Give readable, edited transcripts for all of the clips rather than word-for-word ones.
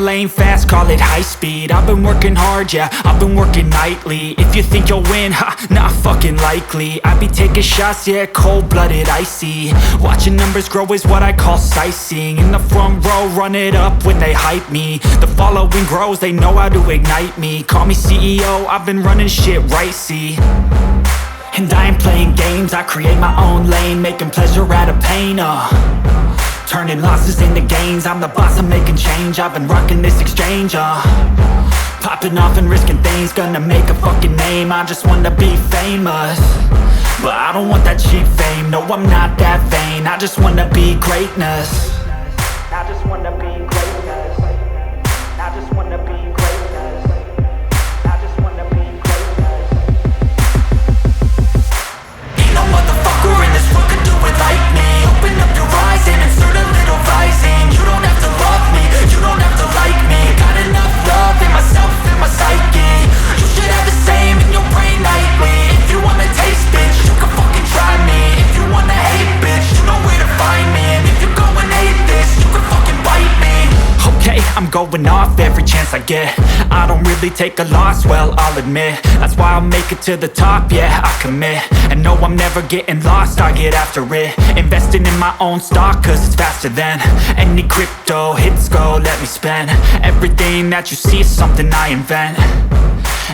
lane fast, call it high speed. I've been working hard, yeah, I've been working nightly. If you think you'll win, ha, not fucking likely. I be taking shots, yeah, cold-blooded, icy. Watching numbers grow is what I call sightseeing. In the front row, run it up when they hype me. The following grows, they know how to ignite me. Call me CEO, I've been running shit right, see. And I ain't playing games, I create my own lane, making pleasure out of pain, turning losses into gains. I'm the boss, I'm making change. I've been rocking this exchange, popping off and risking things. Gonna make a fucking name, I just wanna be famous. But I don't want that cheap fame, no I'm not that vain. I just wanna be greatness. I just wanna be greatness. I just wanna be greatness. I just wanna be greatness. Ain't no motherfucker in this world could do it like me. Open up your eyes and insert a little rising. You don't have to love me, you don't have to like me. Got enough love in myself, in my psyche. You should have the same in your brain nightly. If you wanna taste, bitch, you can fucking try me. If you wanna hate, bitch, you know where to find me. And if you go and hate this, you can fucking bite me. Okay, I'm going off every chance I get. I don't really take a loss, well, I'll admit. That's why I'll make it to the top, yeah, I commit. And no, I'm never getting lost, I get after it. Investing in my own stock, cause it's faster than any crypto hits go, let me spend. Everything that you see is something I invent.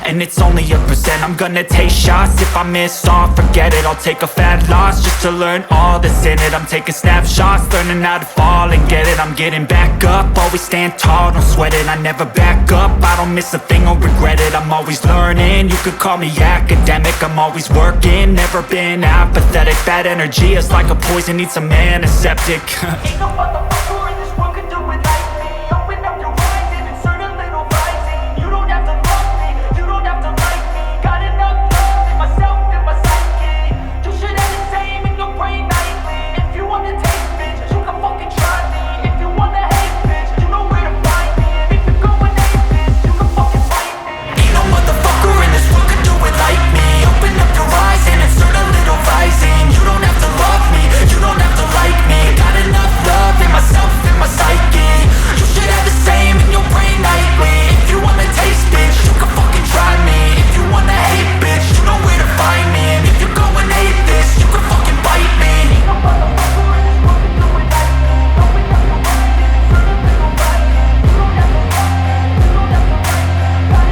And it's only a percent. I'm gonna take shots. If I miss all, forget it. I'll take a fat loss just to learn all that's in it. I'm taking snapshots, learning how to fall and get it. I'm getting back up, always stand tall, don't sweat it. I never back up, I don't miss a thing or regret it. I'm always learning, you could call me academic. I'm always working, never been apathetic. Bad energy is like a poison, needs some antiseptic. Ain't no motherfucker in this world could do it like me. Open up your eyes and insert a little rising. You don't have to love me, you don't have to like me. Got enough love in myself, in my psyche. You should have the same in your brain nightly. If you wanna taste, bitch, you can fucking try me. If you wanna hate, bitch, you know where to find me. And if you go and hate this, you can fucking fight me. Ain't no motherfucker in this world could do it like me. Open up your eyes and insert a little rising. You don't have to love me, you don't have to like me. Got enough love in myself, in my psyche. You should have the same in your brain nightly. If you wanna taste, bitch, you can fucking try me. If you wanna hate, bitch, you know where to find me. And if you go and hate this, you can fucking bite me. Ain't no motherfucker in this world could do it like me. Open up your eyes and insert a little rising. You don't have to love me, you don't have to like me. Got enough love in myself.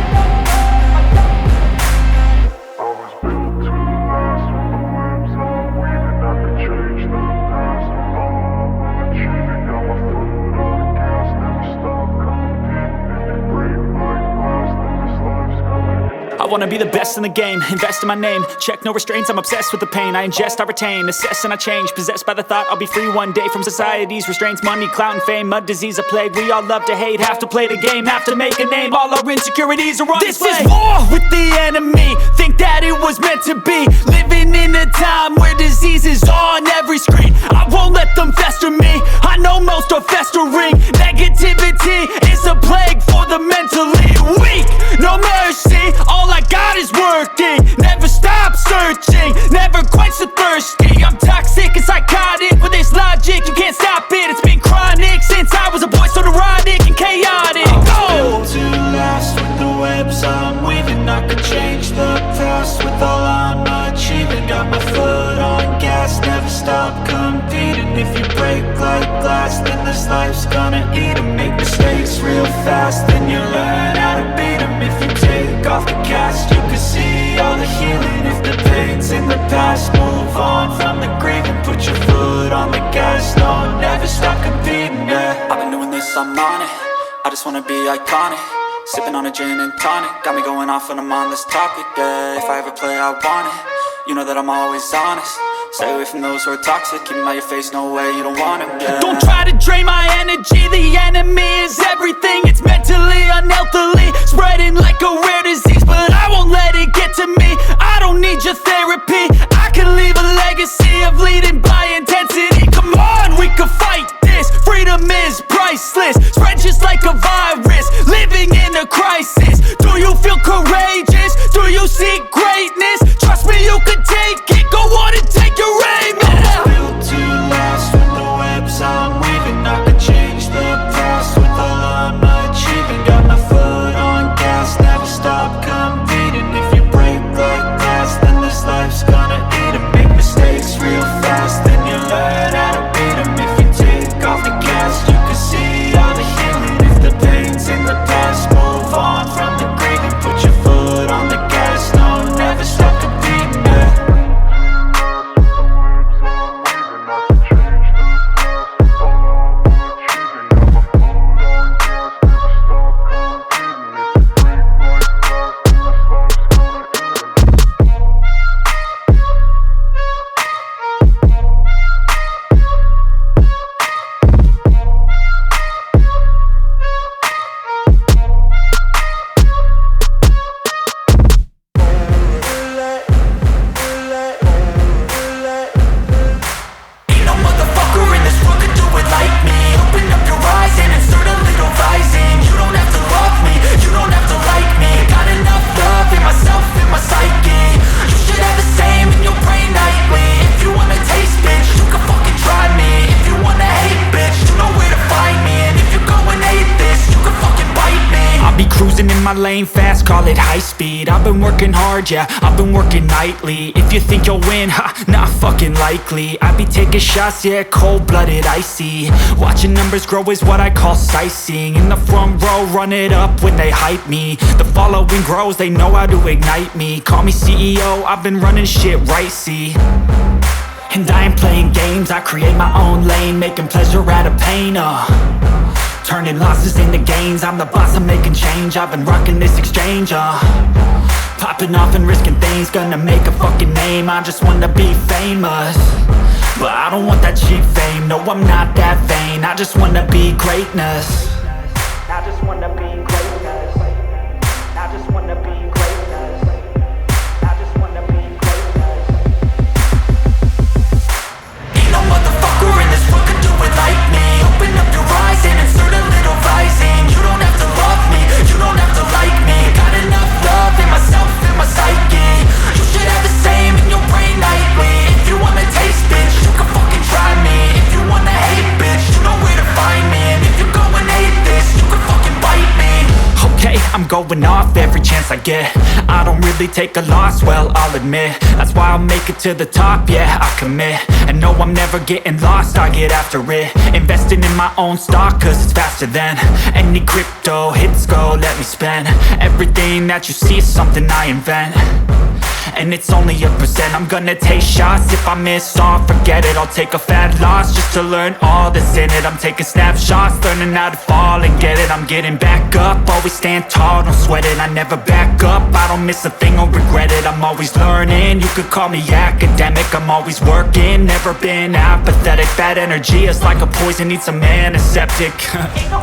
I was built to last when the webs are weaving. I could change the past with all I'm achieving. Got my foot on the gas, never stop competing. If you break like glass, then this life's gonna end. I wanna be the best in the game, invest in my name. Check no restraints, I'm obsessed with the pain. I ingest, I retain, assess and I change. Possessed by the thought I'll be free one day from society's restraints. Money, clout and fame, mud, disease, a plague. We all love to hate, have to play the game, have to make a name. All our insecurities are on display. This is war with the enemy, think that it was meant to be. Living in a time where disease is on every screen. I won't let them fester me, I know most are festering. Negativity is a plague for the mentally weak. No mercy, all I got is working. Never stop searching, never quench the thirsty. I'm toxic and psychotic, with this logic you can't stop it. It's been chronic since I was a boy, so neurotic and chaotic. Built to last with the webs I'm weaving. I could change the past with all I'm achieving. Got my foot on gas, never stop competing. If you break like glass, then this life's gonna eat 'em. Make mistakes real fast, then you learn how to beat 'em. If you take off the cast, you can see all the healing. If the pain's in the past, move on from the grieving. Put your foot on the gas, no, never stop competing, yeah. I've been doing this, I'm on it. I just wanna be iconic. Sipping on a gin and tonic, got me going off when I'm on this topic, yeah. If I ever play, I want it. You know that I'm always honest. Stay away from those who are toxic. Keep them out your face, no way, you don't want it, yeah. Don't try to drain my energy. The enemy is everything. It's mentally, unhealthily, spreading like a rare disease. But I won't let it get to me. I don't need your therapy. I can leave a legacy of leading by intensity. Come on, we can fight this. Freedom is priceless. Spread just like a virus. Living in a crisis. Do you feel courageous? Do you seek greatness? Trust me, you can take it. Go on and take your aim. I was built to last with the webs I'm weaving. I could change the past with all I'm achieving. lane fast, call it high speed. I've been working hard, yeah, I've been working nightly. If you think you'll win, ha, not fucking likely. I be taking shots, yeah, cold-blooded, icy. Watching numbers grow is what I call sightseeing. In the front row, run it up when they hype me. The following grows, they know how to ignite me. Call me CEO, I've been running shit right, see. And I ain't playing games, I create my own lane, making pleasure out of pain, turning losses into gains. I'm the boss, I'm making change. I've been rocking this exchange, popping off and risking things. Gonna make a fucking name, I just wanna be famous. But I don't want that cheap fame, no I'm not that vain. I just wanna be greatness. I just wanna be greatness. I just wanna be greatness. I just wanna be greatness. Ain't no motherfucker in this world could do it like me. Open up your eyes and insert a little rising. You don't have to love me, you don't have to like me. Got enough love in myself and my psyche. You should have the same in your brain nightly. If you wanna taste, bitch, you can fucking try me. If you wanna hate, bitch, you know where to find me. And if you go and hate this, you can fucking bite me. Okay, I'm going off every chance I get. I don't really take a loss, well, I'll admit. That's why I'll make it to the top, yeah, I commit. And no, I'm never getting lost, I get after it. Investing in my own stock, cause it's faster than any crypto hits go, let me spend. Everything that you see is something I invent. And it's only a percent. I'm gonna take shots. If I miss all, forget it. I'll take a fat loss just to learn all that's in it. I'm taking snapshots, learning how to fall and get it. I'm getting back up, always stand tall, don't sweat it. I never back up, I don't miss a thing or regret it. I'm always learning, you could call me academic. I'm always working, never been apathetic. Bad energy is like a poison, needs some antiseptic. Ain't no